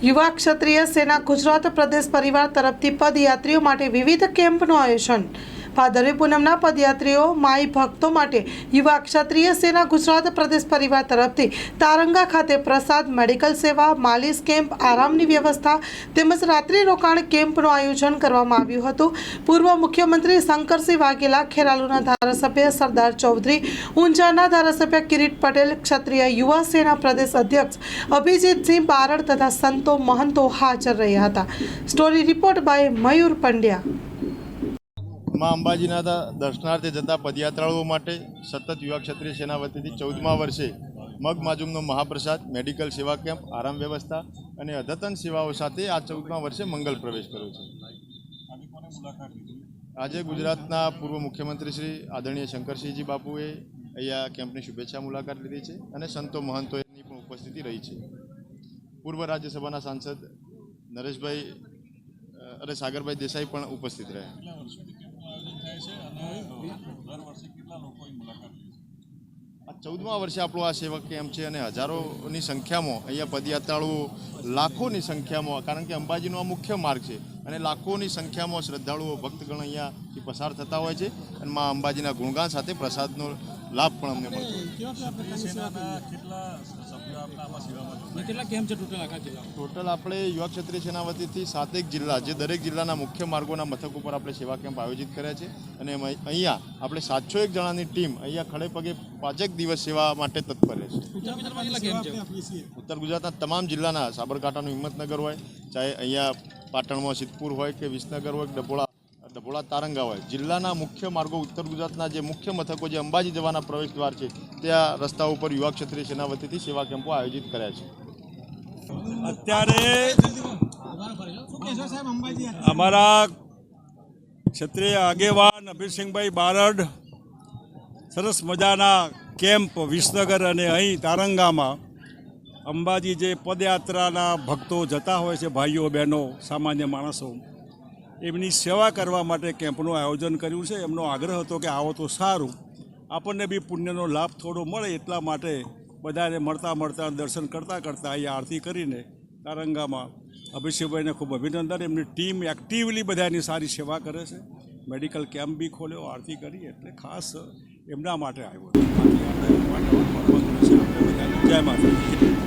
યુવા ક્ષત્રિય સેના ગુજરાત પ્રદેશ પરિવાર તરફથી પદયાત્રીઓ માટે વિવિધ કેમ્પનું આયોજન। ભાદરવી પૂનમના પદયાત્રીઓ માઈ ભક્તો માટે યુવા ક્ષત્રિય સેના ગુજરાત પ્રદેશ પરિવાર તરફથી તારંગા ખાતે પ્રસાદ, મેડિકલ સેવા, માલિશ કેમ્પ, આરામની વ્યવસ્થા તેમજ રાત્રિ રોકાણ કેમ્પનું આયોજન કરવામાં આવ્યું હતું। પૂર્વ મુખ્યમંત્રી શંકરસિંહ વાઘેલા, ખેરાલુના ધારાસભ્ય સરદાર ચૌધરી, ઊંઝાના ધારાસભ્ય કિરીટ પટેલ, ક્ષત્રિય યુવા સેના પ્રદેશ અધ્યક્ષ અભિજીતસિંહ બારડ તથા સંતો મહંતો હાજર રહ્યા હતા। સ્ટોરી રિપોર્ટ બાય મયુર પંડ્યા। માં અંબાજીના દર્શનાર્થે જતા પદયાત્રાળુઓ માટે સતત યુવા ક્ષત્રિય સેના વતીથી 14મા વર્ષે મગ માજુમનો મહાપ્રસાદ, મેડિકલ સેવા કેમ્પ, આરામ વ્યવસ્થા અને અદ્યતન સેવાઓ સાથે આ 14મા વર્ષે મંગલ પ્રવેશ કર્યો છે। આજે ગુજરાતના પૂર્વ મુખ્યમંત્રી શ્રી આદરણીય શંકરસિંહજી બાપુએ અહીંયા કેમ્પની શુભેચ્છા મુલાકાત લીધી છે અને સંતો મહંતોની પણ ઉપસ્થિતિ રહી છે। પૂર્વ રાજ્યસભાના સાંસદ નરેશભાઈ અને સાગરભાઈ દેસાઈ પણ ઉપસ્થિત રહ્યા। આ 14મા વર્ષે આપણો આ સેવા કેમ્પ છે અને હજારોની સંખ્યામાં અહીંયા પદયાત્રાળુઓ, લાખોની સંખ્યામાં, કારણ કે અંબાજીનો આ મુખ્ય માર્ગ છે અને લાખોની સંખ્યામાં શ્રદ્ધાળુઓ, ભક્તગણ અહીંયાથી પસાર થતા હોય છે અને મા અંબાજીના ગુણગાન સાથે પ્રસાદનો લાભ પણ અમને મળતો હોય। ટોટલ આપણે યુવા ક્ષત્રિય સેના વતીથી 7 જિલ્લા, જે દરેક જિલ્લાના મુખ્ય માર્ગોના મથક ઉપર આપણે સેવા કેમ્પ આયોજિત કર્યા છે અને અહીંયા આપણે 701 જણાની ટીમ અહીંયા ખડે પગે 5 દિવસ સેવા માટે તત્પર રહેશે। ઉત્તર ગુજરાતના તમામ જિલ્લાના, સાબરકાંઠાનું હિંમતનગર હોય, ચાહે અહીંયા પાટણમાં સિદ્ધપુર હોય કે વિસનગર હોય, ડભોળા તારંગા હોય, જિલ્લાના મુખ્ય માર્ગો, ઉત્તર ગુજરાતના જે મુખ્ય મથકો, જે અંબાજી જવાના પ્રવેશ દ્વાર છે, ત્યાં રસ્તા ઉપર યુવા ક્ષત્રિય સેના વતીથી સેવા કેમ્પો આયોજિત કર્યા છે। અત્યારે અમારા ક્ષત્રિય આગેવાન અભિસિંહભાઈ બારડ સરસ મજાના કેમ્પ વિસનગર અને અહીં તારંગામાં અંબાજી જે પદયાત્રાના ભક્તો જતા હોય છે, ભાઈઓ બહેનો, સામાન્ય માણસો, એમની સેવા કરવા માટે કેમ્પનું આયોજન કર્યું છે। એમનો આગ્રહ હતો કે આવો તો સારું, આપણને બી પુણ્યનો લાભ થોડો મળે, એટલા માટે બધાને મળતા દર્શન કરતાં અહીંયા આરતી કરીને તારંગામાં અભિષેકભાઈને ખૂબ અભિનંદન। એમની ટીમ એક્ટિવલી બધાની સારી સેવા કરે છે। મેડિકલ કેમ્પ બી ખોલ્યો, આરતી કરી, એટલે ખાસ એમના માટે આવ્યો। જય માતા।